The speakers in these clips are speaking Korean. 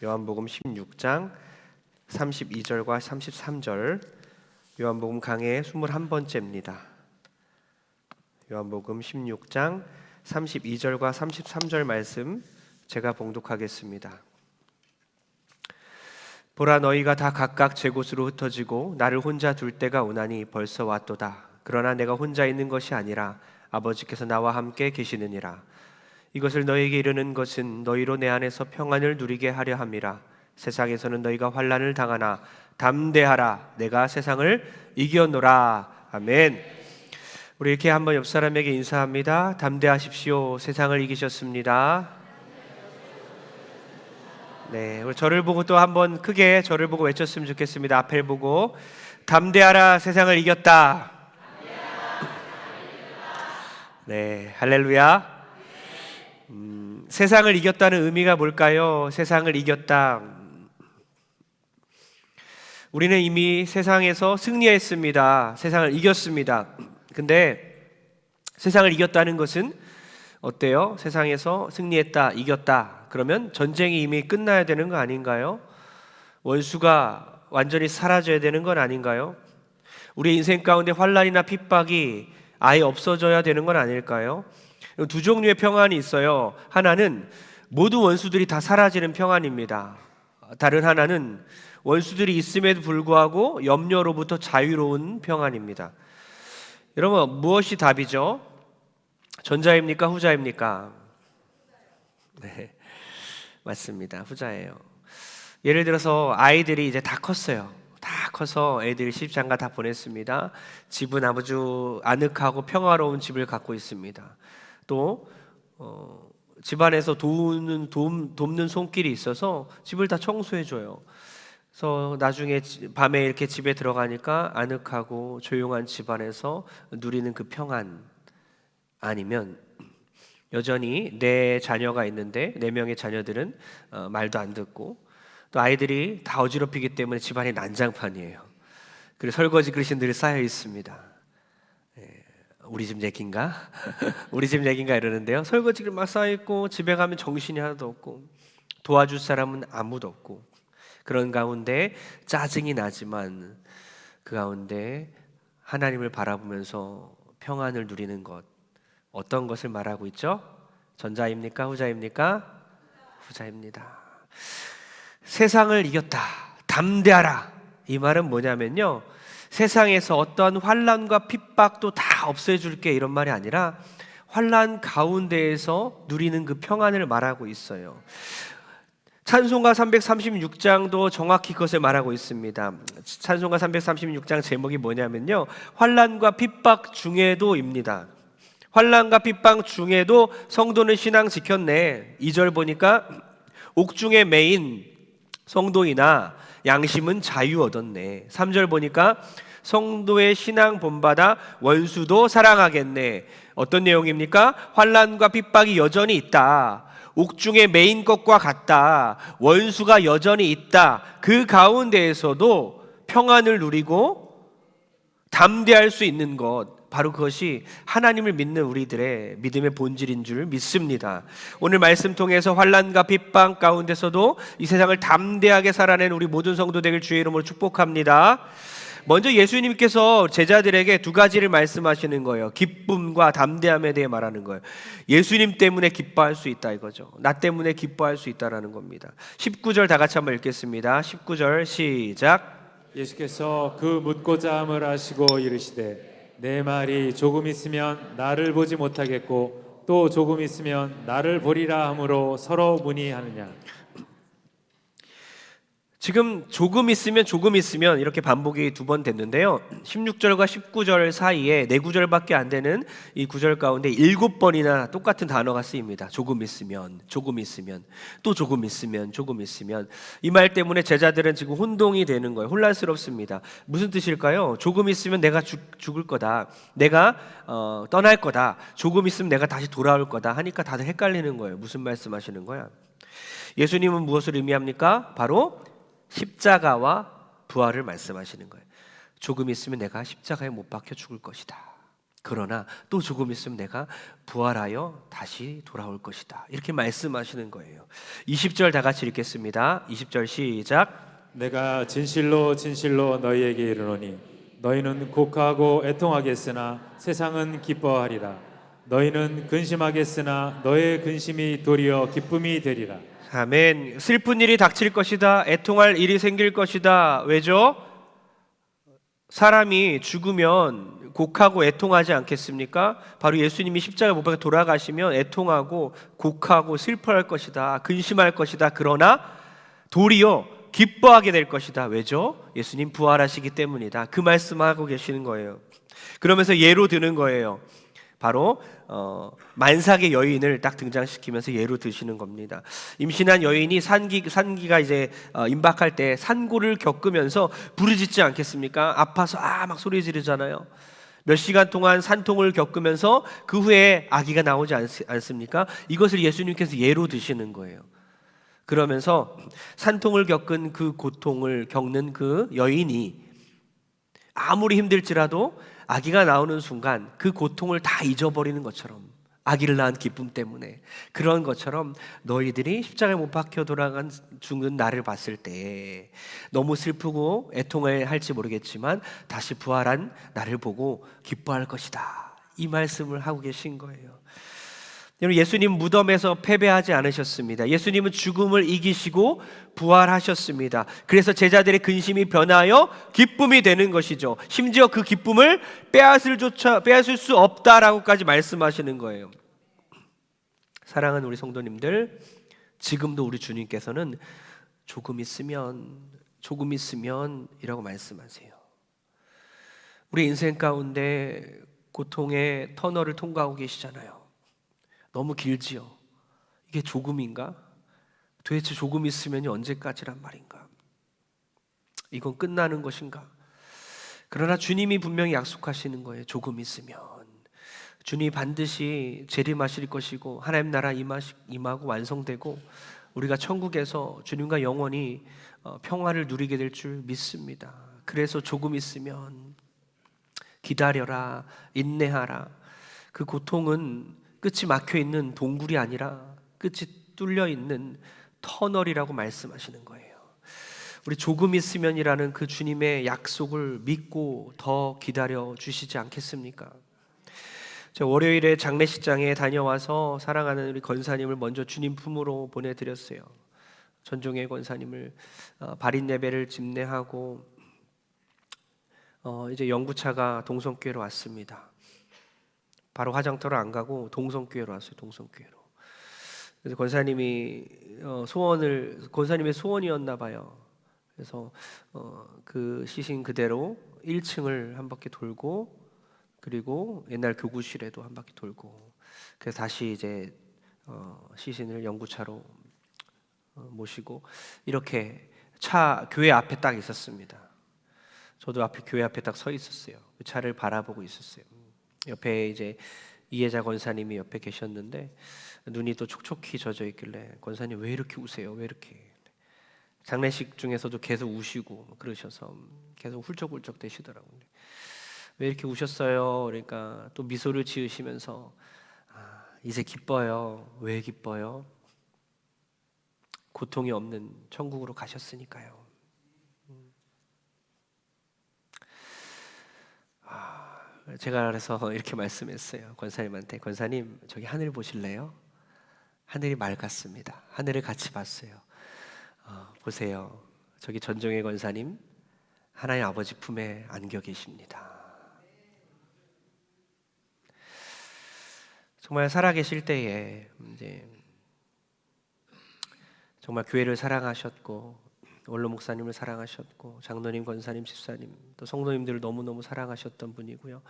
요한복음 16장 32절과 33절, 요한복음 강해 21번째입니다. 요한복음 16장 32절과 33절 말씀 제가 봉독하겠습니다. 보라, 너희가 다 각각 제 곳으로 흩어지고 나를 혼자 둘 때가 오나니 벌써 왔도다. 그러나 내가 혼자 있는 것이 아니라 아버지께서 나와 함께 계시느니라. 이것을 너희에게 이르는 것은 너희로 내 안에서 평안을 누리게 하려 함이라. 세상에서는 너희가 환난을 당하나 담대하라, 내가 세상을 이겼노라. 아멘. 우리 이렇게 한번 옆 사람에게 인사합니다. 담대하십시오. 세상을 이기셨습니다. 네, 우리 저를 보고 또 한번 크게 저를 보고 외쳤으면 좋겠습니다. 앞을 보고 담대하라, 세상을 이겼다. 네, 할렐루야. 세상을 이겼다는 의미가 뭘까요? 세상을 이겼다. 우리는 이미 세상에서 승리했습니다. 세상을 이겼습니다. 근데 세상을 이겼다는 것은 어때요? 세상에서 승리했다, 이겼다. 그러면 전쟁이 이미 끝나야 되는 거 아닌가요? 원수가 완전히 사라져야 되는 건 아닌가요? 우리 인생 가운데 환난이나 핍박이 아예 없어져야 되는 건 아닐까요? 두 종류의 평안이 있어요. 하나는 모두 원수들이 다 사라지는 평안입니다. 다른 하나는 원수들이 있음에도 불구하고 염려로부터 자유로운 평안입니다. 여러분, 무엇이 답이죠? 전자입니까? 후자입니까? 네, 맞습니다. 후자예요. 예를 들어서 아이들이 이제 다 컸어요. 다 커서 애들이 시집장가 다 보냈습니다. 집은 아주 아늑하고 평화로운 집을 갖고 있습니다. 또 집안에서 돕는 손길이 있어서 집을 다 청소해줘요. 그래서 나중에 밤에 이렇게 집에 들어가니까 아늑하고 조용한 집안에서 누리는 그 평안. 아니면 여전히 내 자녀가 있는데 4명의 자녀들은 말도 안 듣고 또 아이들이 다 어지럽히기 때문에 집안이 난장판이에요. 그리고 설거지 그릇이 늘 쌓여 있습니다. 우리 집 얘기인가? 우리 집 얘기인가 이러는데요. 설거지가 막 쌓여있고 집에 가면 정신이 하나도 없고 도와줄 사람은 아무도 없고 그런 가운데 짜증이 나지만 그 가운데 하나님을 바라보면서 평안을 누리는 것, 어떤 것을 말하고 있죠? 전자입니까? 후자입니까? 후자입니다. 세상을 이겼다, 담대하라. 이 말은 뭐냐면요, 세상에서 어떠한 환난과 핍박도 다 없애줄게 이런 말이 아니라 환난 가운데에서 누리는 그 평안을 말하고 있어요. 찬송가 336장도 정확히 그것을 말하고 있습니다. 찬송가 336장 제목이 뭐냐면요, 환난과 핍박 중에도입니다. 환난과 핍박 중에도 성도는 신앙 지켰네. 2절 보니까 옥중에 매인 성도이나 양심은 자유 얻었네. 3절 보니까 성도의 신앙 본받아 원수도 사랑하겠네. 어떤 내용입니까? 환난과 핍박이 여전히 있다. 옥중에 매인 것과 같다. 원수가 여전히 있다. 그 가운데에서도 평안을 누리고 담대할 수 있는 것, 바로 그것이 하나님을 믿는 우리들의 믿음의 본질인 줄 믿습니다. 오늘 말씀 통해서 환난과 핍박 가운데서도 이 세상을 담대하게 살아낸 우리 모든 성도 되길 주의 이름으로 축복합니다. 먼저 예수님께서 제자들에게 두 가지를 말씀하시는 거예요. 기쁨과 담대함에 대해 말하는 거예요. 예수님 때문에 기뻐할 수 있다 이거죠. 나 때문에 기뻐할 수 있다라는 겁니다. 19절 다 같이 한번 읽겠습니다. 19절 시작. 예수께서 그 묻고자 함을 하시고 이르시되 내 말이 조금 있으면 나를 보지 못하겠고 또 조금 있으면 나를 보리라 하므로 서로 문의하느냐. 지금 조금 있으면 이렇게 반복이 2번 됐는데요. 16절과 19절 사이에 4구절밖에 안 되는 이 구절 가운데 7번이나 똑같은 단어가 쓰입니다. 조금 있으면, 또 조금 있으면. 이 말 때문에 제자들은 지금 혼동이 되는 거예요. 혼란스럽습니다. 무슨 뜻일까요? 조금 있으면 내가 죽을 거다. 내가 떠날 거다. 조금 있으면 내가 다시 돌아올 거다 하니까 다들 헷갈리는 거예요. 무슨 말씀하시는 거야? 예수님은 무엇을 의미합니까? 바로 십자가와 부활을 말씀하시는 거예요. 조금 있으면 내가 십자가에 못 박혀 죽을 것이다. 그러나 또 조금 있으면 내가 부활하여 다시 돌아올 것이다. 이렇게 말씀하시는 거예요. 20절 다 같이 읽겠습니다. 20절 시작. 내가 진실로 진실로 너희에게 이르노니 너희는 곡하고 애통하겠으나 세상은 기뻐하리라. 너희는 근심하겠으나 너의 근심이 도리어 기쁨이 되리라. 아멘. 슬픈 일이 닥칠 것이다. 애통할 일이 생길 것이다. 왜죠? 사람이 죽으면 곡하고 애통하지 않겠습니까? 바로 예수님이 십자가 못 박혀 돌아가시면 애통하고 곡하고 슬퍼할 것이다. 근심할 것이다. 그러나 도리어 기뻐하게 될 것이다. 왜죠? 예수님 부활하시기 때문이다. 그 말씀하고 계시는 거예요. 그러면서 예로 드는 거예요. 바로 만삭의 여인을 딱 등장시키면서 예로 드시는 겁니다. 임신한 여인이 산기가 이제 임박할 때 산고를 겪으면서 부르짖지 않겠습니까? 아파서 막 소리 지르잖아요. 몇 시간 동안 산통을 겪으면서 그 후에 아기가 나오지 않습니까? 이것을 예수님께서 예로 드시는 거예요. 그러면서 산통을 겪은 그 고통을 겪는 그 여인이 아무리 힘들지라도 아기가 나오는 순간 그 고통을 다 잊어버리는 것처럼, 아기를 낳은 기쁨 때문에, 그런 것처럼 너희들이 십자가에 못 박혀 돌아간 죽는 나를 봤을 때 너무 슬프고 애통을 할지 모르겠지만 다시 부활한 나를 보고 기뻐할 것이다. 이 말씀을 하고 계신 거예요. 여러분, 예수님 무덤에서 패배하지 않으셨습니다. 예수님은 죽음을 이기시고 부활하셨습니다. 그래서 제자들의 근심이 변하여 기쁨이 되는 것이죠. 심지어 그 기쁨을 빼앗을 수 없다라고까지 말씀하시는 거예요. 사랑하는 우리 성도님들, 지금도 우리 주님께서는 조금 있으면 이라고 말씀하세요. 우리 인생 가운데 고통의 터널을 통과하고 계시잖아요. 너무 길지요. 이게 조금인가? 도대체 조금 있으면 언제까지란 말인가? 이건 끝나는 것인가? 그러나 주님이 분명히 약속하시는 거예요. 조금 있으면 주님이 반드시 재림하실 것이고 하나님 나라 임하고 완성되고 우리가 천국에서 주님과 영원히 평화를 누리게 될 줄 믿습니다. 그래서 조금 있으면 기다려라, 인내하라. 그 고통은 끝이 막혀 있는 동굴이 아니라 끝이 뚫려 있는 터널이라고 말씀하시는 거예요. 우리 조금 있으면이라는 그 주님의 약속을 믿고 더 기다려 주시지 않겠습니까? 저 월요일에 장례식장에 다녀와서 사랑하는 우리 권사님을 먼저 주님 품으로 보내드렸어요. 전종의 권사님을 발인 예배를 집례하고 이제 영구차가 동성교회로 왔습니다. 바로 화장터로 안 가고 동성교회로 왔어요. 동성교회로. 그래서 권사님의 소원이었나 봐요. 그래서 그 시신 그대로 1층을 한 바퀴 돌고, 그리고 옛날 교구실에도 한 바퀴 돌고, 그래서 다시 이제 시신을 영구차로 모시고 이렇게 교회 앞에 딱 있었습니다. 저도 교회 앞에 딱 서 있었어요. 그 차를 바라보고 있었어요. 옆에 이제 이혜자 권사님이 옆에 계셨는데 눈이 또 촉촉히 젖어 있길래, 권사님 왜 이렇게 우세요? 왜 이렇게? 장례식 중에서도 계속 우시고 그러셔서 계속 훌쩍훌쩍 대시더라고요. 왜 이렇게 우셨어요? 그러니까 또 미소를 지으시면서 이제 기뻐요. 왜 기뻐요? 고통이 없는 천국으로 가셨으니까요. 제가 그래서 이렇게 말씀했어요. 권사님한테, 권사님 저기 하늘 보실래요? 하늘이 맑았습니다. 하늘을 같이 봤어요. 보세요. 저기 전종의 권사님 하나님 아버지 품에 안겨 계십니다. 정말 살아계실 때에 이제 정말 교회를 사랑하셨고, 원로 목사님을 사랑하셨고, 장로님, 권사님, 집사님, 또 성도님들을 너무너무 사랑하셨던 분이고요.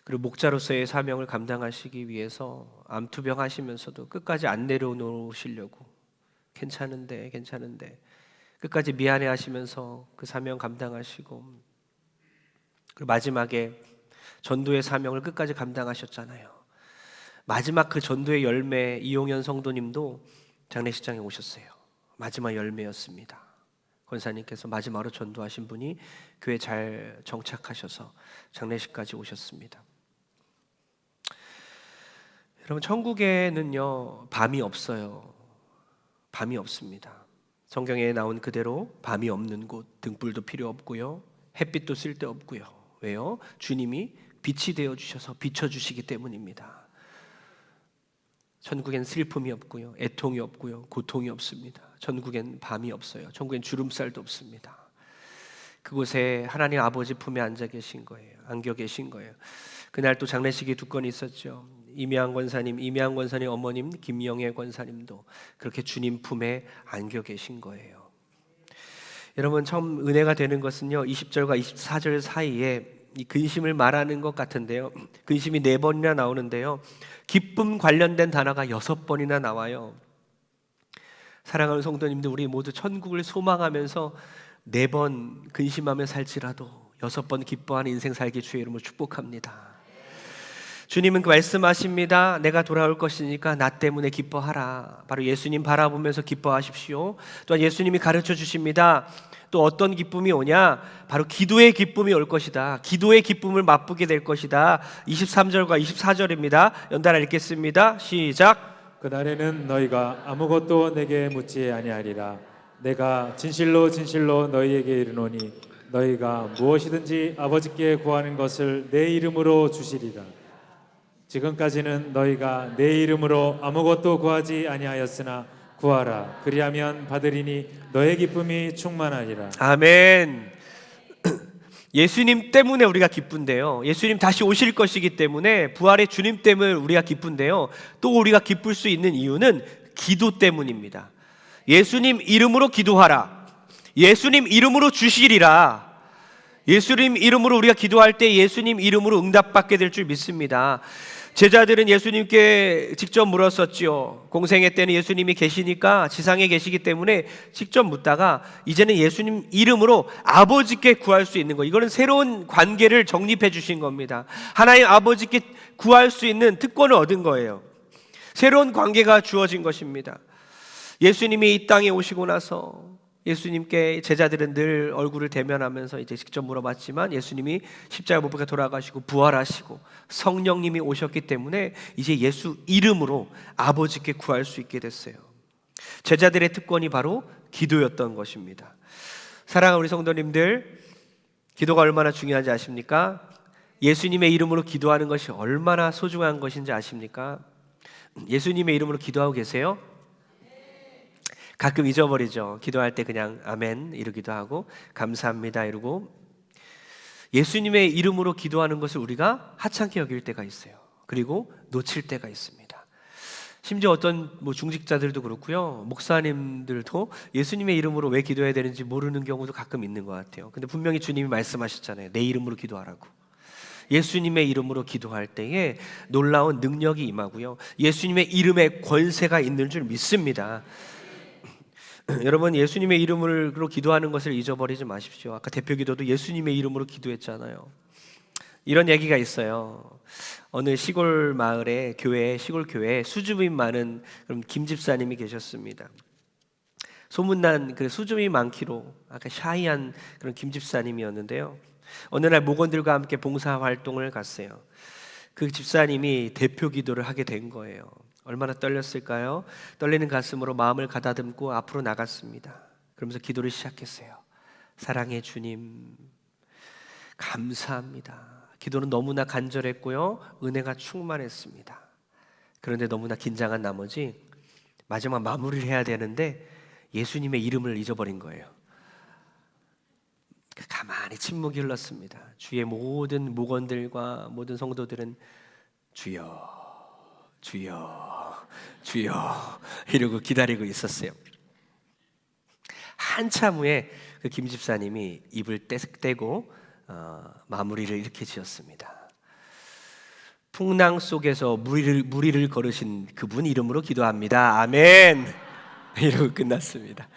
그리고 목자로서의 사명을 감당하시기 위해서 암투병 하시면서도 끝까지 안 내려놓으시려고, 괜찮은데 끝까지 미안해 하시면서 그 사명 감당하시고, 그리고 마지막에 전도의 사명을 끝까지 감당하셨잖아요. 마지막 그 전도의 열매, 이용현 성도님도 장례식장에 오셨어요. 마지막 열매였습니다. 권사님께서 마지막으로 전도하신 분이 교회 잘 정착하셔서 장례식까지 오셨습니다. 여러분, 천국에는요 밤이 없어요. 밤이 없습니다. 성경에 나온 그대로 밤이 없는 곳, 등불도 필요 없고요, 햇빛도 쓸데없고요. 왜요? 주님이 빛이 되어 주셔서 비춰주시기 때문입니다. 천국엔 슬픔이 없고요, 애통이 없고요, 고통이 없습니다. 천국엔 밤이 없어요. 천국엔 주름살도 없습니다. 그곳에 하나님 아버지 품에 앉아 계신 거예요. 안겨 계신 거예요. 그날 또 장례식이 2건이 있었죠. 이미양 권사님 어머님 김영애 권사님도 그렇게 주님 품에 안겨 계신 거예요. 여러분, 처음 은혜가 되는 것은요 20절과 24절 사이에 이 근심을 말하는 것 같은데요, 근심이 4번이나 나오는데요, 기쁨 관련된 단어가 6번이나 나와요. 사랑하는 성도님들, 우리 모두 천국을 소망하면서 4번 근심하며 살지라도 6번 기뻐하는 인생 살기 주의 이름으로 축복합니다. 주님은 그 말씀하십니다. 내가 돌아올 것이니까 나 때문에 기뻐하라. 바로 예수님 바라보면서 기뻐하십시오. 또한 예수님이 가르쳐 주십니다. 또 어떤 기쁨이 오냐? 바로 기도의 기쁨이 올 것이다. 기도의 기쁨을 맛보게 될 것이다. 23절과 24절입니다. 연달아 읽겠습니다. 시작. 그날에는 너희가 아무것도 내게 묻지 아니하리라. 내가 진실로 진실로 너희에게 이르노니 너희가 무엇이든지 아버지께 구하는 것을 내 이름으로 주시리라. 지금까지는 너희가 내 이름으로 아무것도 구하지 아니하였으나 구하라. 그리하면 받으리니 너의 기쁨이 충만하리라. 아멘. 예수님 때문에 우리가 기쁜데요, 예수님 다시 오실 것이기 때문에 부활의 주님 때문에 우리가 기쁜데요, 또 우리가 기쁠 수 있는 이유는 기도 때문입니다. 예수님 이름으로 기도하라. 예수님 이름으로 주시리라. 예수님 이름으로 우리가 기도할 때 예수님 이름으로 응답받게 될 줄 믿습니다. 제자들은 예수님께 직접 물었었지요. 공생애 때는 예수님이 계시니까 지상에 계시기 때문에 직접 묻다가 이제는 예수님 이름으로 아버지께 구할 수 있는 거, 이거는 새로운 관계를 정립해 주신 겁니다. 하나님 아버지께 구할 수 있는 특권을 얻은 거예요. 새로운 관계가 주어진 것입니다. 예수님이 이 땅에 오시고 나서 예수님께 제자들은 늘 얼굴을 대면하면서 이제 직접 물어봤지만 예수님이 십자가 못 박혀 돌아가시고 부활하시고 성령님이 오셨기 때문에 이제 예수 이름으로 아버지께 구할 수 있게 됐어요. 제자들의 특권이 바로 기도였던 것입니다. 사랑하는 우리 성도님들, 기도가 얼마나 중요한지 아십니까? 예수님의 이름으로 기도하는 것이 얼마나 소중한 것인지 아십니까? 예수님의 이름으로 기도하고 계세요? 가끔 잊어버리죠. 기도할 때 그냥 아멘 이러기도 하고 감사합니다 이러고, 예수님의 이름으로 기도하는 것을 우리가 하찮게 여길 때가 있어요. 그리고 놓칠 때가 있습니다. 심지어 어떤 중직자들도 그렇고요, 목사님들도 예수님의 이름으로 왜 기도해야 되는지 모르는 경우도 가끔 있는 것 같아요. 근데 분명히 주님이 말씀하셨잖아요. 내 이름으로 기도하라고. 예수님의 이름으로 기도할 때에 놀라운 능력이 임하고요, 예수님의 이름에 권세가 있는 줄 믿습니다. 여러분, 예수님의 이름으로 기도하는 것을 잊어버리지 마십시오. 아까 대표 기도도 예수님의 이름으로 기도했잖아요. 이런 얘기가 있어요. 어느 시골 마을에 시골 교회에 수줍음이 많은 그런 김 집사님이 계셨습니다. 소문난 그 수줍음이 많기로 아까 샤이한 그런 김 집사님이었는데요, 어느 날 목원들과 함께 봉사 활동을 갔어요. 그 집사님이 대표 기도를 하게 된 거예요. 얼마나 떨렸을까요? 떨리는 가슴으로 마음을 가다듬고 앞으로 나갔습니다. 그러면서 기도를 시작했어요. 사랑의 주님, 감사합니다. 기도는 너무나 간절했고요, 은혜가 충만했습니다. 그런데 너무나 긴장한 나머지 마지막 마무리를 해야 되는데 예수님의 이름을 잊어버린 거예요. 가만히 침묵이 흘렀습니다. 주의 모든 목원들과 모든 성도들은 주여 주여 주여 이러고 기다리고 있었어요. 한참 후에 그 김 집사님이 입을 떼고 마무리를 이렇게 지었습니다. 풍랑 속에서 무리를 걸으신 그분 이름으로 기도합니다. 아멘. 이러고 끝났습니다.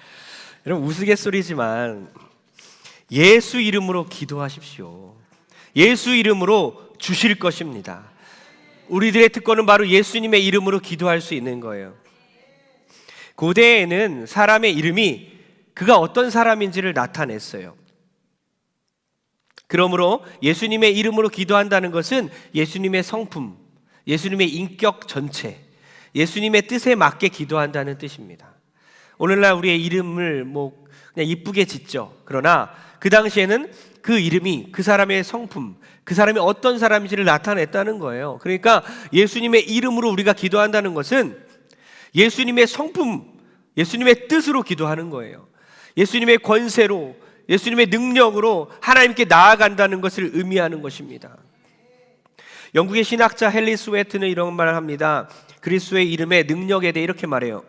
여러분, 우스갯소리지만 예수 이름으로 기도하십시오. 예수 이름으로 주실 것입니다. 우리들의 특권은 바로 예수님의 이름으로 기도할 수 있는 거예요. 고대에는 사람의 이름이 그가 어떤 사람인지를 나타냈어요. 그러므로 예수님의 이름으로 기도한다는 것은 예수님의 성품, 예수님의 인격 전체, 예수님의 뜻에 맞게 기도한다는 뜻입니다. 오늘날 우리의 이름을 그냥 이쁘게 짓죠. 그러나 그 당시에는 그 이름이 그 사람의 성품, 그 사람이 어떤 사람인지를 나타냈다는 거예요. 그러니까 예수님의 이름으로 우리가 기도한다는 것은 예수님의 성품, 예수님의 뜻으로 기도하는 거예요. 예수님의 권세로, 예수님의 능력으로 하나님께 나아간다는 것을 의미하는 것입니다. 영국의 신학자 헨리 스웨트는 이런 말을 합니다. 그리스도의 이름의 능력에 대해 이렇게 말해요.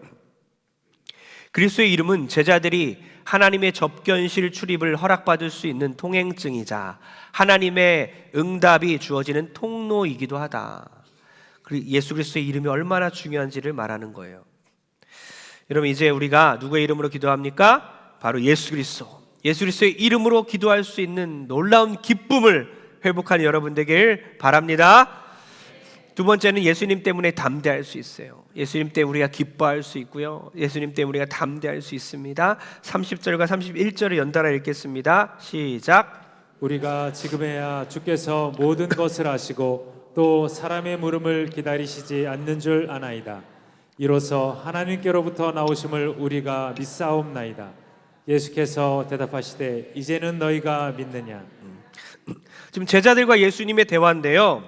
그리스도의 이름은 제자들이 하나님의 접견실 출입을 허락받을 수 있는 통행증이자 하나님의 응답이 주어지는 통로이기도 하다. 예수 그리스도의 이름이 얼마나 중요한지를 말하는 거예요. 여러분, 이제 우리가 누구의 이름으로 기도합니까? 바로 예수 그리스도. 예수 그리스도의 이름으로 기도할 수 있는 놀라운 기쁨을 회복하는 여러분 되길 바랍니다. 두 번째는 예수님 때문에 담대할 수 있어요. 예수님 때문에 우리가 기뻐할 수 있고요, 예수님 때문에 우리가 담대할 수 있습니다. 30절과 31절을 연달아 읽겠습니다. 시작. 우리가 지금에야 주께서 모든 것을 아시고 또 사람의 물음을 기다리시지 않는 줄 아나이다. 이로써 하나님께로부터 나오심을 우리가 믿사옵나이다. 예수께서 대답하시되 이제는 너희가 믿느냐. 지금 제자들과 예수님의 대화인데요,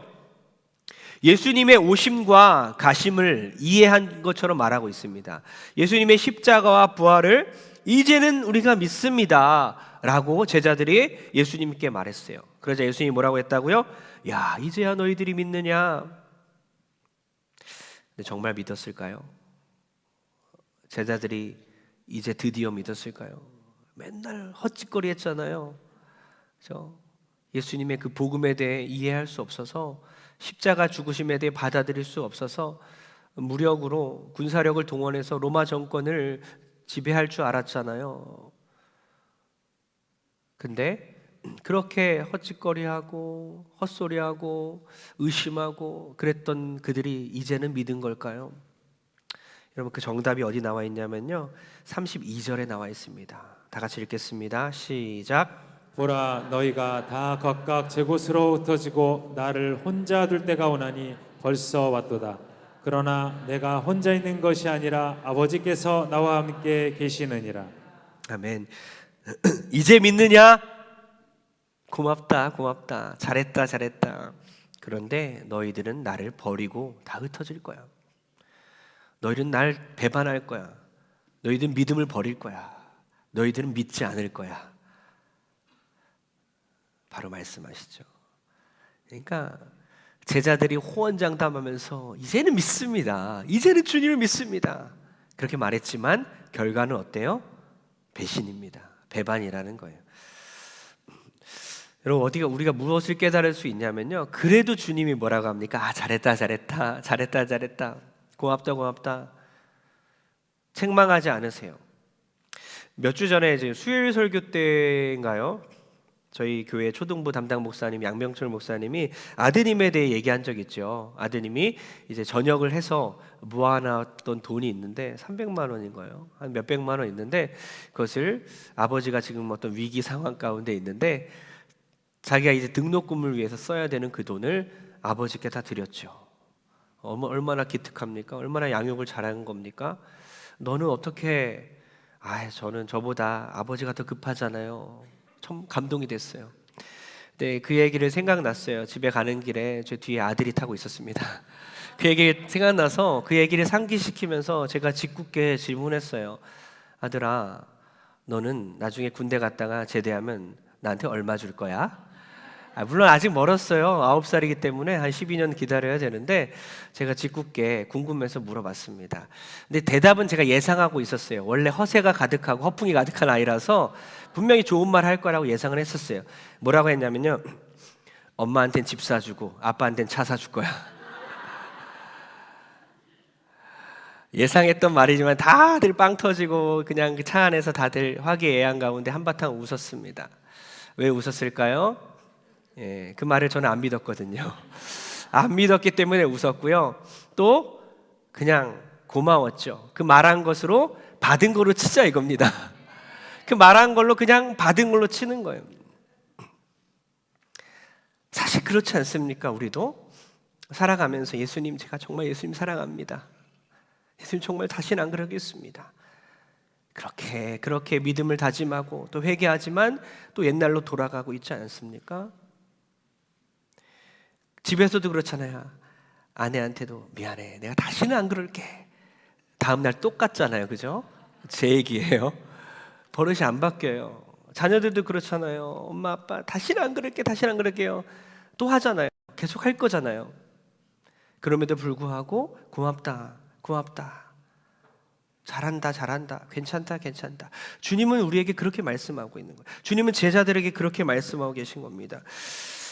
예수님의 오심과 가심을 이해한 것처럼 말하고 있습니다. 예수님의 십자가와 부활을 이제는 우리가 믿습니다 라고 제자들이 예수님께 말했어요. 그러자 예수님이 뭐라고 했다고요? 야, 이제야 너희들이 믿느냐. 근데 정말 믿었을까요? 제자들이 이제 드디어 믿었을까요? 맨날 헛짓거리 했잖아요. 그렇죠? 예수님의 그 복음에 대해 이해할 수 없어서, 십자가 죽으심에 대해 받아들일 수 없어서 무력으로 군사력을 동원해서 로마 정권을 지배할 줄 알았잖아요. 근데 그렇게 헛짓거리하고 헛소리하고 의심하고 그랬던 그들이 이제는 믿은 걸까요? 여러분, 그 정답이 어디 나와 있냐면요, 32절에 나와 있습니다. 다 같이 읽겠습니다. 시작. 보라, 너희가 다 각각 제 곳으로 흩어지고 나를 혼자 둘 때가 오나니 벌써 왔도다. 그러나 내가 혼자 있는 것이 아니라 아버지께서 나와 함께 계시느니라. 아멘. 이제 믿느냐? 고맙다, 고맙다. 잘했다, 잘했다. 그런데 너희들은 나를 버리고 다 흩어질 거야. 너희들은 날 배반할 거야. 너희들은 믿음을 버릴 거야. 너희들은 믿지 않을 거야. 바로 말씀하시죠. 그러니까 제자들이 호언장담하면서 이제는 믿습니다, 이제는 주님을 믿습니다, 그렇게 말했지만 결과는 어때요? 배신입니다. 배반이라는 거예요. 여러분, 어디가 우리가 무엇을 깨달을 수 있냐면요, 그래도 주님이 뭐라고 합니까? 아, 잘했다, 잘했다, 잘했다, 잘했다, 고맙다, 고맙다. 책망하지 않으세요. 몇 주 전에 이제 수요일 설교 때인가요? 저희 교회 초등부 담당 목사님 양명철 목사님이 아드님에 대해 얘기한 적 있죠. 아드님이 이제 전역을 해서 모아놨던 돈이 있는데 300만 원인가요? 한 몇백만 원 있는데, 그것을 아버지가 지금 어떤 위기 상황 가운데 있는데 자기가 이제 등록금을 위해서 써야 되는 그 돈을 아버지께 다 드렸죠. 얼마나 기특합니까? 얼마나 양육을 잘한 겁니까? 너는 어떻게? 저는 저보다 아버지가 더 급하잖아요. 참 감동이 됐어요. 네, 그 얘기를 생각났어요. 집에 가는 길에 제 뒤에 아들이 타고 있었습니다. 그 얘기 생각나서 그 얘기를 상기시키면서 제가 짓궂게 질문했어요. 아들아, 너는 나중에 군대 갔다가 제대하면 나한테 얼마 줄 거야? 물론 아직 멀었어요. 9살이기 때문에 한 12년 기다려야 되는데 제가 짓궂게 궁금해서 물어봤습니다. 근데 대답은 제가 예상하고 있었어요. 원래 허세가 가득하고 허풍이 가득한 아이라서 분명히 좋은 말 할 거라고 예상을 했었어요. 뭐라고 했냐면요, 엄마한테는 집 사주고 아빠한테는 차 사줄 거야. 예상했던 말이지만 다들 빵 터지고 그냥 그 차 안에서 다들 화기애애한 가운데 한바탕 웃었습니다. 왜 웃었을까요? 그 말을 저는 안 믿었거든요. 안 믿었기 때문에 웃었고요. 또 그냥 고마웠죠. 그 말한 것으로 받은 거로 치자 이겁니다. 그 말한 걸로 그냥 받은 걸로 치는 거예요. 사실 그렇지 않습니까? 우리도 살아가면서 예수님, 제가 정말 예수님 사랑합니다. 예수님 정말 다시는 안 그러겠습니다. 그렇게 믿음을 다짐하고 또 회개하지만 또 옛날로 돌아가고 있지 않습니까? 집에서도 그렇잖아요. 아내한테도 미안해, 내가 다시는 안 그럴게. 다음 날 똑같잖아요, 그죠? 제 얘기예요. 버릇이 안 바뀌어요. 자녀들도 그렇잖아요. 엄마 아빠 다시는 안 그럴게, 다시는 안 그럴게요. 또 하잖아요. 계속 할 거잖아요. 그럼에도 불구하고 고맙다, 고맙다, 잘한다, 괜찮다. 주님은 우리에게 그렇게 말씀하고 있는 거예요. 주님은 제자들에게 그렇게 말씀하고 계신 겁니다.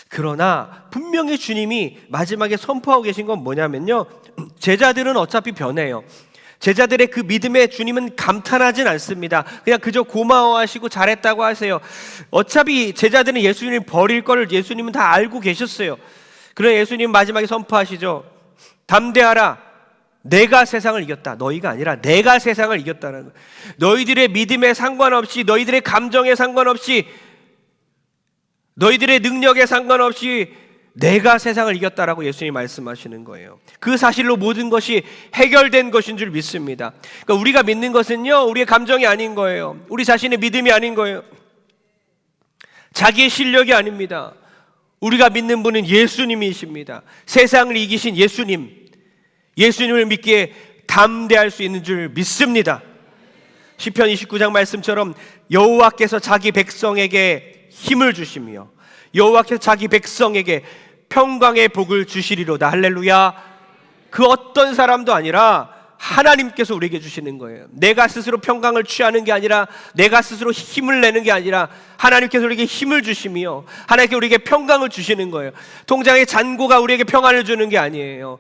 그러나 분명히 주님이 마지막에 선포하고 계신 건 뭐냐면요, 제자들은 어차피 변해요. 제자들의 그 믿음에 주님은 감탄하진 않습니다. 그냥 그저 고마워하시고 잘했다고 하세요. 어차피 제자들은 예수님을 버릴 걸 예수님은 다 알고 계셨어요. 그러나 예수님 마지막에 선포하시죠. 담대하라, 내가 세상을 이겼다. 너희가 아니라 내가 세상을 이겼다는 거예요. 너희들의 믿음에 상관없이, 너희들의 감정에 상관없이, 너희들의 능력에 상관없이 내가 세상을 이겼다라고 예수님이 말씀하시는 거예요. 그 사실로 모든 것이 해결된 것인 줄 믿습니다. 그러니까 우리가 믿는 것은요, 우리의 감정이 아닌 거예요. 우리 자신의 믿음이 아닌 거예요. 자기의 실력이 아닙니다. 우리가 믿는 분은 예수님이십니다. 세상을 이기신 예수님을 믿기에 담대할 수 있는 줄 믿습니다. 시편 29장 말씀처럼 여호와께서 자기 백성에게 힘을 주시며 여호와께서 자기 백성에게 평강의 복을 주시리로다. 할렐루야. 그 어떤 사람도 아니라 하나님께서 우리에게 주시는 거예요. 내가 스스로 평강을 취하는 게 아니라, 내가 스스로 힘을 내는 게 아니라 하나님께서 우리에게 힘을 주시며 하나님께 우리에게 평강을 주시는 거예요. 통장의 잔고가 우리에게 평안을 주는 게 아니에요.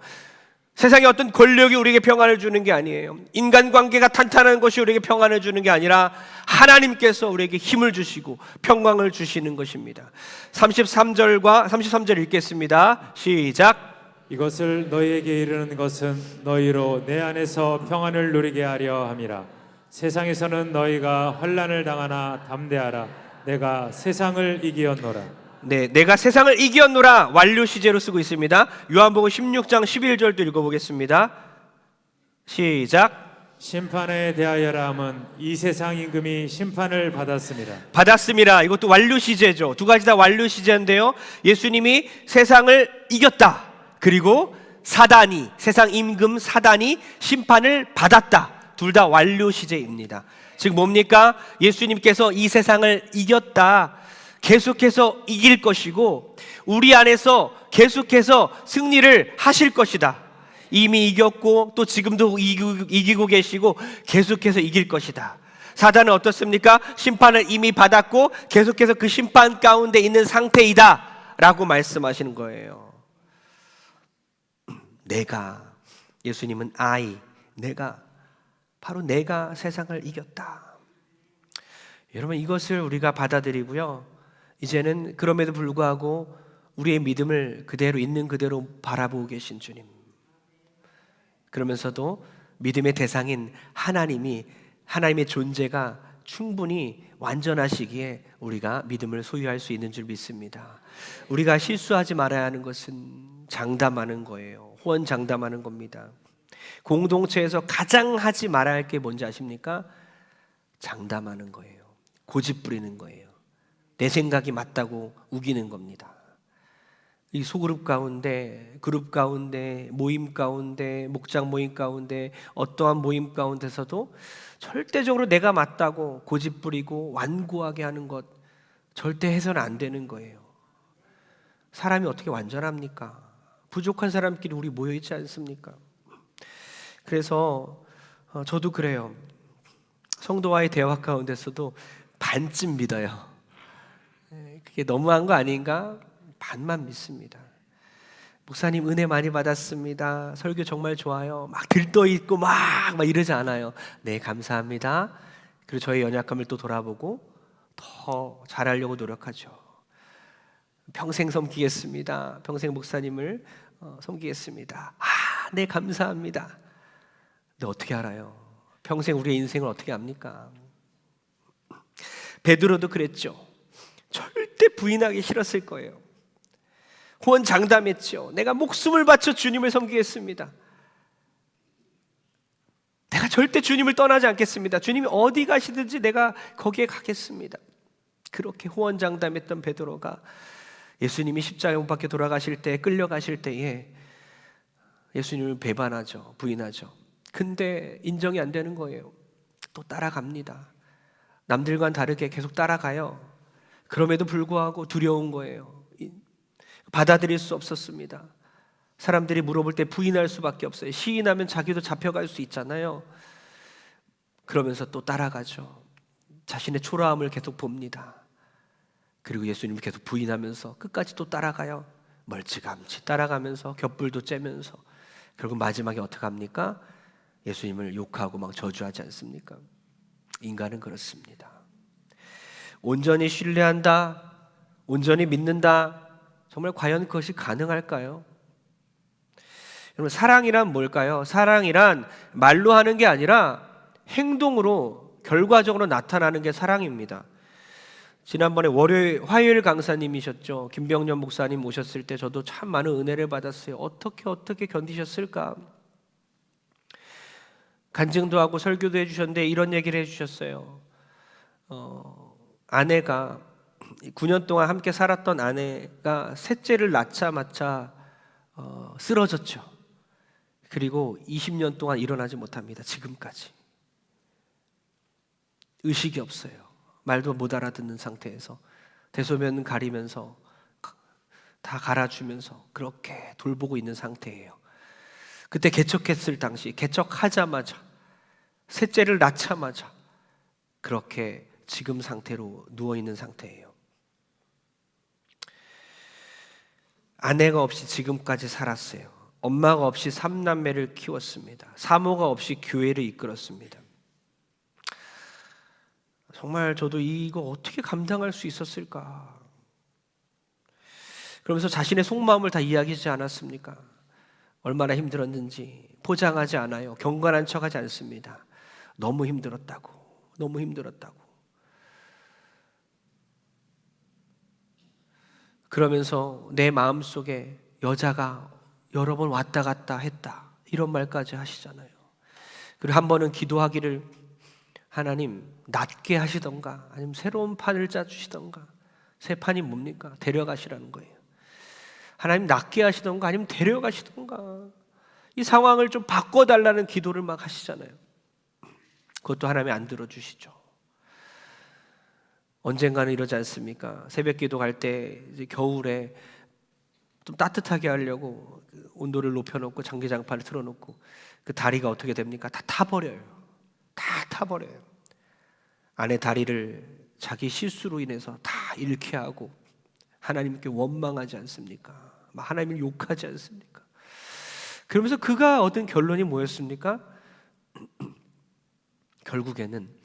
세상의 어떤 권력이 우리에게 평안을 주는 게 아니에요. 인간관계가 탄탄한 것이 우리에게 평안을 주는 게 아니라 하나님께서 우리에게 힘을 주시고 평강을 주시는 것입니다. 33절 읽겠습니다. 시작. 이것을 너희에게 이르는 것은 너희로 내 안에서 평안을 누리게 하려 함이라. 세상에서는 너희가 환난을 당하나 담대하라. 내가 세상을 이기었노라. 네, 내가 세상을 이기었노라 완료 시제로 쓰고 있습니다. 요한복음 16장 11절도 읽어보겠습니다. 시작. 심판에 대하여라 함은 이 세상 임금이 심판을 받았습니다. 이것도 완료 시제죠. 두 가지 다 완료 시제인데요, 예수님이 세상을 이겼다. 그리고 사단이, 세상 임금 사단이 심판을 받았다. 둘 다 완료 시제입니다. 즉 뭡니까? 예수님께서 이 세상을 이겼다. 계속해서 이길 것이고 우리 안에서 계속해서 승리를 하실 것이다. 이미 이겼고 또 지금도 이기고 계시고 계속해서 이길 것이다. 사단은 어떻습니까? 심판을 이미 받았고 계속해서 그 심판 가운데 있는 상태이다 라고 말씀하시는 거예요. 예수님은 바로 내가 세상을 이겼다. 여러분, 이것을 우리가 받아들이고요, 이제는 그럼에도 불구하고 우리의 믿음을 그대로 있는 그대로 바라보고 계신 주님, 그러면서도 믿음의 대상인 하나님의 존재가 충분히 완전하시기에 우리가 믿음을 소유할 수 있는 줄 믿습니다. 우리가 실수하지 말아야 하는 것은 장담하는 거예요. 호언장담하는 겁니다. 공동체에서 가장 하지 말아야 할 게 뭔지 아십니까? 장담하는 거예요. 고집 부리는 거예요. 내 생각이 맞다고 우기는 겁니다. 이 소그룹 가운데, 그룹 가운데, 모임 가운데, 목장 모임 가운데, 어떠한 모임 가운데서도 절대적으로 내가 맞다고 고집 부리고 완고하게 하는 것 절대 해서는 안 되는 거예요. 사람이 어떻게 완전합니까? 부족한 사람끼리 우리 모여 있지 않습니까? 그래서 저도 그래요. 성도와의 대화 가운데서도 반쯤 믿어요. 그게 너무한 거 아닌가? 반만 믿습니다. 목사님 은혜 많이 받았습니다. 설교 정말 좋아요. 막 들떠 있고 막 이러지 않아요. 네, 감사합니다. 그리고 저의 연약함을 또 돌아보고 더 잘하려고 노력하죠. 평생 섬기겠습니다. 평생 목사님을 섬기겠습니다. 네, 감사합니다. 근데 어떻게 알아요? 평생 우리의 인생을 어떻게 압니까? 베드로도 그랬죠. 절대 부인하기 싫었을 거예요. 호언장담했지요. 내가 목숨을 바쳐 주님을 섬기겠습니다. 내가 절대 주님을 떠나지 않겠습니다. 주님이 어디 가시든지 내가 거기에 가겠습니다. 그렇게 호언장담했던 베드로가 예수님이 십자가에 못 박혀 돌아가실 때, 끌려가실 때에 예수님을 배반하죠. 부인하죠. 근데 인정이 안 되는 거예요. 또 따라갑니다. 남들과는 다르게 계속 따라가요. 그럼에도 불구하고 두려운 거예요. 받아들일 수 없었습니다. 사람들이 물어볼 때 부인할 수밖에 없어요. 시인하면 자기도 잡혀갈 수 있잖아요. 그러면서 또 따라가죠. 자신의 초라함을 계속 봅니다. 그리고 예수님을 계속 부인하면서 끝까지 또 따라가요. 멀찌감치 따라가면서 곁불도 째면서 결국 마지막에 어떻게 합니까? 예수님을 욕하고 막 저주하지 않습니까? 인간은 그렇습니다. 온전히 신뢰한다, 온전히 믿는다. 정말 과연 그것이 가능할까요? 여러분, 사랑이란 뭘까요? 사랑이란 말로 하는 게 아니라 행동으로 결과적으로 나타나는 게 사랑입니다. 지난번에 화요일 강사님이셨죠. 김병년 목사님 오셨을 때 저도 참 많은 은혜를 받았어요. 어떻게 견디셨을까? 간증도 하고 설교도 해주셨는데 이런 얘기를 해주셨어요. 아내가 9년 동안 함께 살았던 아내가 셋째를 낳자마자 쓰러졌죠. 그리고 20년 동안 일어나지 못합니다. 지금까지. 의식이 없어요. 말도 못 알아듣는 상태에서 대소변 가리면서 다 갈아주면서 그렇게 돌보고 있는 상태예요. 그때 개척했을 당시, 개척하자마자 셋째를 낳자마자 그렇게 지금 상태로 누워있는 상태예요. 아내가 없이 지금까지 살았어요. 엄마가 없이 3남매를 키웠습니다. 사모가 없이 교회를 이끌었습니다. 정말 저도 이거 어떻게 감당할 수 있었을까? 그러면서 자신의 속마음을 다 이야기하지 않았습니까? 얼마나 힘들었는지 포장하지 않아요. 경건한 척하지 않습니다. 너무 힘들었다고. 너무 힘들었다고. 그러면서 내 마음속에 여자가 여러 번 왔다 갔다 했다. 이런 말까지 하시잖아요. 그리고 한 번은 기도하기를 하나님 낫게 하시던가 아니면 새로운 판을 짜주시던가. 새 판이 뭡니까? 데려가시라는 거예요. 하나님 낫게 하시던가 아니면 데려가시던가 이 상황을 좀 바꿔달라는 기도를 막 하시잖아요. 그것도 하나님이 안 들어주시죠. 언젠가는 이러지 않습니까? 새벽 기도 갈 때 이제 겨울에 좀 따뜻하게 하려고 온도를 높여놓고 전기장판을 틀어놓고 그 다리가 어떻게 됩니까? 다 타버려요. 다 타버려요. 아내 다리를 자기 실수로 인해서 다 잃게 하고 하나님께 원망하지 않습니까? 하나님을 욕하지 않습니까? 그러면서 그가 얻은 결론이 뭐였습니까? 결국에는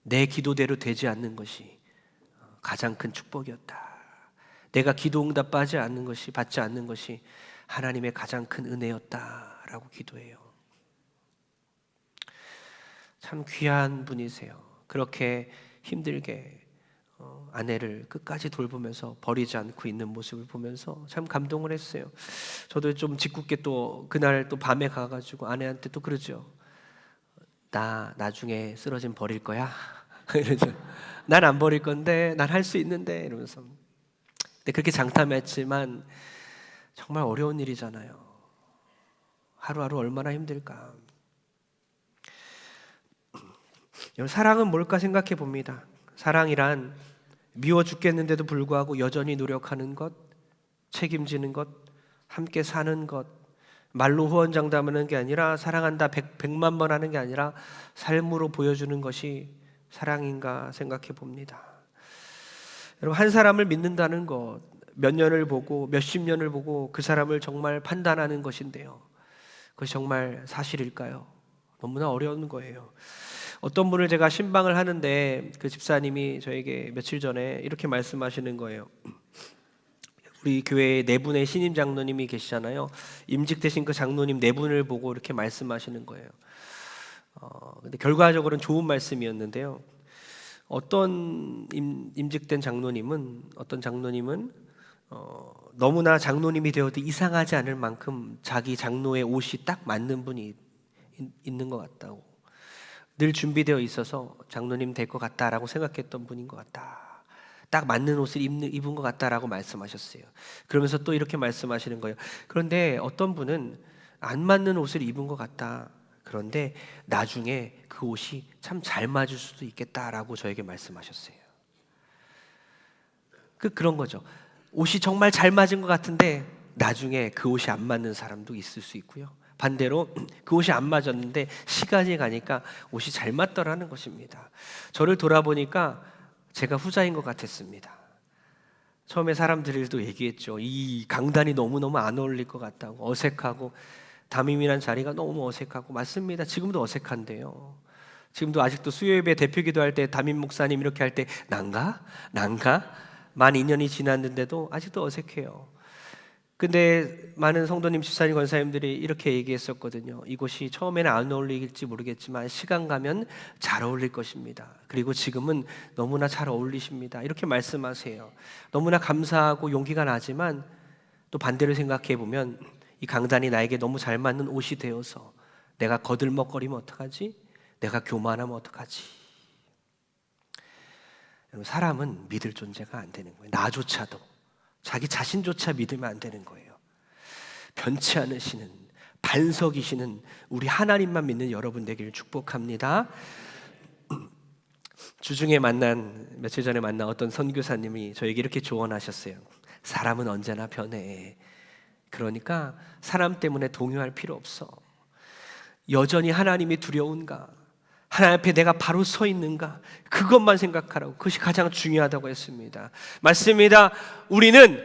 내 기도대로 되지 않는 것이 가장 큰 축복이었다. 내가 기도 응답 받지 않는 것이 하나님의 가장 큰 은혜였다라고 기도해요. 참 귀한 분이세요. 그렇게 힘들게 아내를 끝까지 돌보면서 버리지 않고 있는 모습을 보면서 참 감동을 했어요. 저도 좀 짓궂게 또 그날 또 밤에 가가지고 아내한테 또 그러죠. 나 나중에 쓰러진 버릴 거야? 이러죠. 난 안 버릴 건데 난 할 수 있는데 이러면서. 근데 그렇게 장담했지만 정말 어려운 일이잖아요. 하루하루 얼마나 힘들까. 여러분, 사랑은 뭘까 생각해 봅니다. 사랑이란 미워 죽겠는데도 불구하고 여전히 노력하는 것, 책임지는 것, 함께 사는 것, 말로 호언장담하는 게 아니라 사랑한다 백만 번 하는 게 아니라 삶으로 보여주는 것이 사랑인가 생각해 봅니다. 여러분, 한 사람을 믿는다는 것, 몇 년을 보고 몇십 년을 보고 그 사람을 정말 판단하는 것인데요. 그것이 정말 사실일까요? 너무나 어려운 거예요. 어떤 분을 제가 신방을 하는데 그 집사님이 저에게 며칠 전에 이렇게 말씀하시는 거예요. 우리 교회에 네 분의 신임 장로님이 계시잖아요. 임직되신 그 장로님 네 분을 보고 이렇게 말씀하시는 거예요. 근데 결과적으로는 좋은 말씀이었는데요. 어떤 임직된 장로님은 너무나 장로님이 되어도 이상하지 않을 만큼 자기 장로의 옷이 딱 맞는 분이 있는 것 같다고, 늘 준비되어 있어서 장로님 될 것 같다라고 생각했던 분인 것 같다, 딱 맞는 옷을 입은 것 같다라고 말씀하셨어요. 그러면서 또 이렇게 말씀하시는 거예요. 그런데 어떤 분은 안 맞는 옷을 입은 것 같다, 그런데 나중에 그 옷이 참 잘 맞을 수도 있겠다라고 저에게 말씀하셨어요. 그런 거죠. 옷이 정말 잘 맞은 것 같은데 나중에 그 옷이 안 맞는 사람도 있을 수 있고요. 반대로 그 옷이 안 맞았는데 시간이 가니까 옷이 잘 맞더라는 것입니다. 저를 돌아보니까 제가 후자인 것 같았습니다. 처음에 사람들도 얘기했죠. 이 강단이 너무너무 안 어울릴 것 같다고, 어색하고 담임이란 자리가 너무 어색하고. 맞습니다. 지금도 어색한데요. 지금도 아직도 수요예배 대표 기도할 때 담임 목사님 이렇게 할 때 난가? 만 2년이 지났는데도 아직도 어색해요. 근데 많은 성도님, 집사님, 권사님들이 이렇게 얘기했었거든요. 이곳이 처음에는 안 어울릴지 모르겠지만 시간 가면 잘 어울릴 것입니다. 그리고 지금은 너무나 잘 어울리십니다. 이렇게 말씀하세요. 너무나 감사하고 용기가 나지만 또 반대로 생각해 보면 이 강단이 나에게 너무 잘 맞는 옷이 되어서 내가 거들먹거리면 어떡하지? 내가 교만하면 어떡하지? 사람은 믿을 존재가 안 되는 거예요. 나조차도, 자기 자신조차 믿으면 안 되는 거예요. 변치 않으시는, 반석이시는 우리 하나님만 믿는 여러분 되기를 축복합니다. 주중에 며칠 전에 만난 어떤 선교사님이 저에게 이렇게 조언하셨어요. 사람은 언제나 변해. 그러니까 사람 때문에 동요할 필요 없어. 여전히 하나님이 두려운가? 하나님 앞에 내가 바로 서 있는가? 그것만 생각하라고. 그것이 가장 중요하다고 했습니다. 맞습니다. 우리는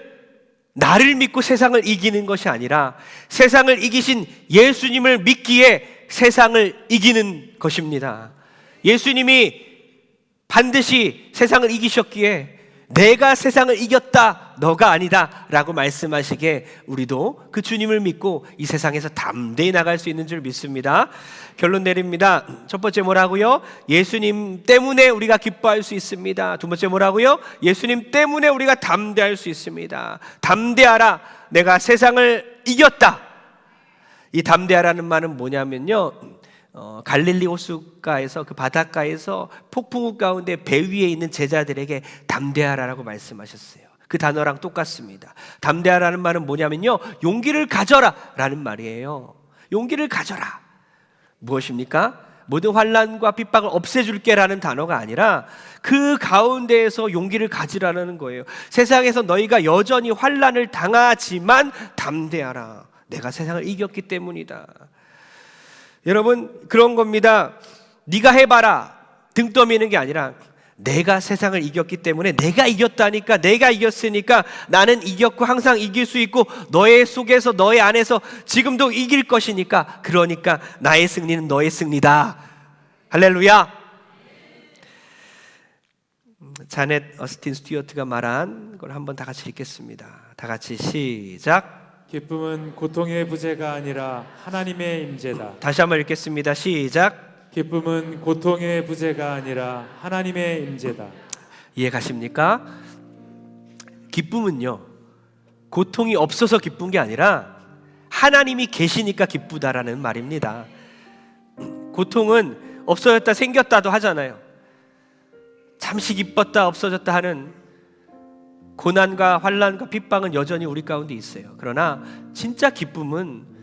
나를 믿고 세상을 이기는 것이 아니라 세상을 이기신 예수님을 믿기에 세상을 이기는 것입니다. 예수님이 반드시 세상을 이기셨기에 내가 세상을 이겼다, 너가 아니다 라고 말씀하시기에 우리도 그 주님을 믿고 이 세상에서 담대히 나갈 수 있는 줄 믿습니다. 결론 내립니다. 첫 번째 뭐라고요? 예수님 때문에 우리가 기뻐할 수 있습니다. 두 번째 뭐라고요? 예수님 때문에 우리가 담대할 수 있습니다. 담대하라, 내가 세상을 이겼다. 이 담대하라는 말은 뭐냐면요, 갈릴리 호숫가에서, 그 바닷가에서 폭풍우 가운데 배 위에 있는 제자들에게 담대하라라고 말씀하셨어요. 그 단어랑 똑같습니다. 담대하라는 말은 뭐냐면요, 용기를 가져라 라는 말이에요. 용기를 가져라. 무엇입니까? 모든 환난과 핍박을 없애줄게 라는 단어가 아니라 그 가운데에서 용기를 가지라는 거예요. 세상에서 너희가 여전히 환난을 당하지만 담대하라. 내가 세상을 이겼기 때문이다. 여러분, 그런 겁니다. 네가 해봐라 등 떠미는 게 아니라 내가 세상을 이겼기 때문에, 내가 이겼다니까, 내가 이겼으니까 나는 이겼고 항상 이길 수 있고 너의 속에서, 너의 안에서 지금도 이길 것이니까, 그러니까 나의 승리는 너의 승리다. 할렐루야. 자넷 어스틴 스튜어트가 말한 걸 한번 다 같이 읽겠습니다. 다 같이 시작. 기쁨은 고통의 부재가 아니라 하나님의 임재다. 다시 한번 읽겠습니다. 시작. 기쁨은 고통의 부재가 아니라 하나님의 임재다. 이해 가십니까? 기쁨은요, 고통이 없어서 기쁜 게 아니라 하나님이 계시니까 기쁘다라는 말입니다. 고통은 없어졌다 생겼다도 하잖아요. 잠시 기뻤다 없어졌다 하는 고난과 환난과 핍박은 여전히 우리 가운데 있어요. 그러나 진짜 기쁨은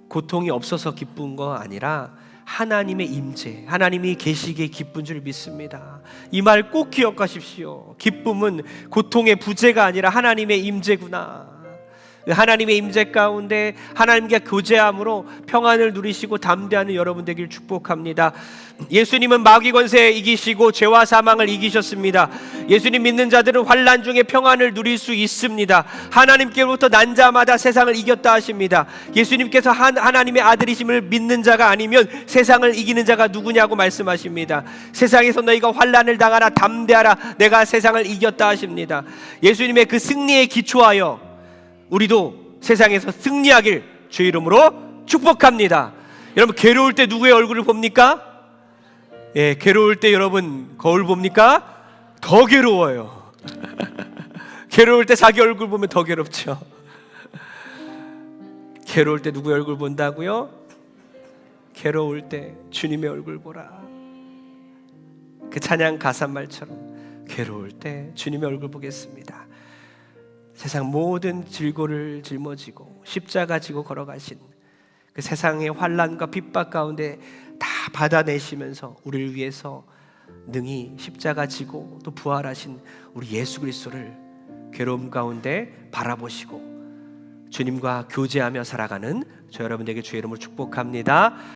고통이 없어서 기쁜 거 아니라 하나님의 임재, 하나님이 계시기에 기쁜 줄 믿습니다. 이 말 꼭 기억하십시오. 기쁨은 고통의 부재가 아니라 하나님의 임재구나. 하나님의 임재 가운데 하나님과 교제함으로 평안을 누리시고 담대하는 여러분 되길 축복합니다. 예수님은 마귀 권세 이기시고 죄와 사망을 이기셨습니다. 예수님 믿는 자들은 환난 중에 평안을 누릴 수 있습니다. 하나님께로부터 난 자마다 세상을 이겼다 하십니다. 예수님께서 하나님의 아들이심을 믿는 자가 아니면 세상을 이기는 자가 누구냐고 말씀하십니다. 세상에서 너희가 환난을 당하라, 담대하라, 내가 세상을 이겼다 하십니다. 예수님의 그 승리에 기초하여 우리도 세상에서 승리하길 주의 이름으로 축복합니다. 여러분, 괴로울 때 누구의 얼굴을 봅니까? 괴로울 때 여러분 거울 봅니까? 더 괴로워요. 괴로울 때 자기 얼굴 보면 더 괴롭죠. 괴로울 때 누구의 얼굴 본다고요? 괴로울 때 주님의 얼굴 보라. 그 찬양 가사말처럼 괴로울 때 주님의 얼굴 보겠습니다. 세상 모든 질고를 짊어지고 십자가 지고 걸어가신 그 세상의 환난과 핍박 가운데 다 받아내시면서 우리를 위해서 능히 십자가 지고 또 부활하신 우리 예수 그리스도를 괴로움 가운데 바라보시고 주님과 교제하며 살아가는 저 여러분에게 주의 이름으로 축복합니다.